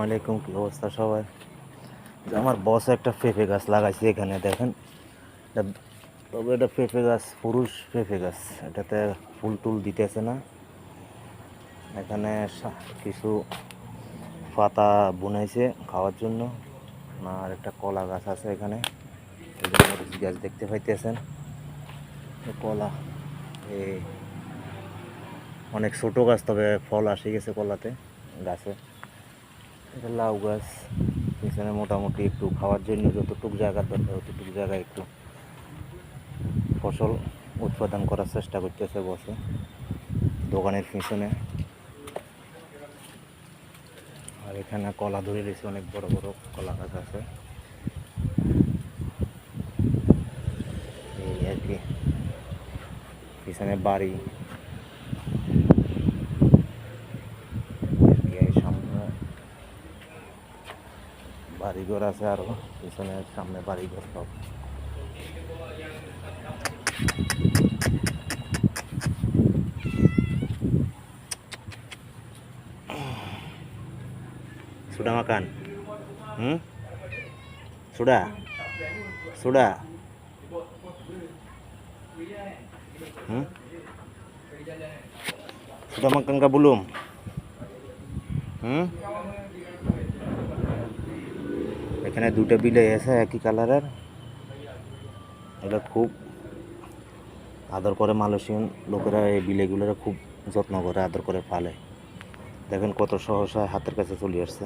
আলাইকুম, কি অবস্থা সবাই? আমার বস একটা পেঁপে গাছ লাগাইছে এখানে দেখেন। তবে এটা পেঁপে গাছ, পুরুষ পেঁপে গাছ, এটাতে ফুল টুল দিতেছে না। এখানে কিছু পাতা বুনাইছে খাওয়ার জন্য। আর একটা কলা গাছ আছে এখানে, মরিচ গাছ দেখতে পাইতেছেন। কলা অনেক ছোট গাছ, তবে ফল আসে গেছে কলাতে গাছে। এটা লাউ গাছ, পিছনে মোটামুটি একটু খাওয়ার জন্য যতটুকু জায়গার দরকার ততটুকু জায়গায় একটু ফসল উৎপাদন করার চেষ্টা করতেছে বসে দোকানের পিছনে। আর এখানে কলা ধরে রয়েছে, অনেক বড় বড় কলা গাছ আছে। এই আর কি, পিছনে বাড়ি, সামনে বাড়িঘর আছে, আরো পিছনে সামনে বাড়িঘর সব। sudah makan? Sudah? Sudah? Sudah makan kah belum? এখানে দুটো বিলাই আছে একই কালারের। এটা খুব আদর করে মালয়েশিয়ান লোকেরা, এই বিলেগুলোর খুব যত্ন করে আদর করে পালে। দেখেন কত সহসা হাতের কাছে চলে আসছে।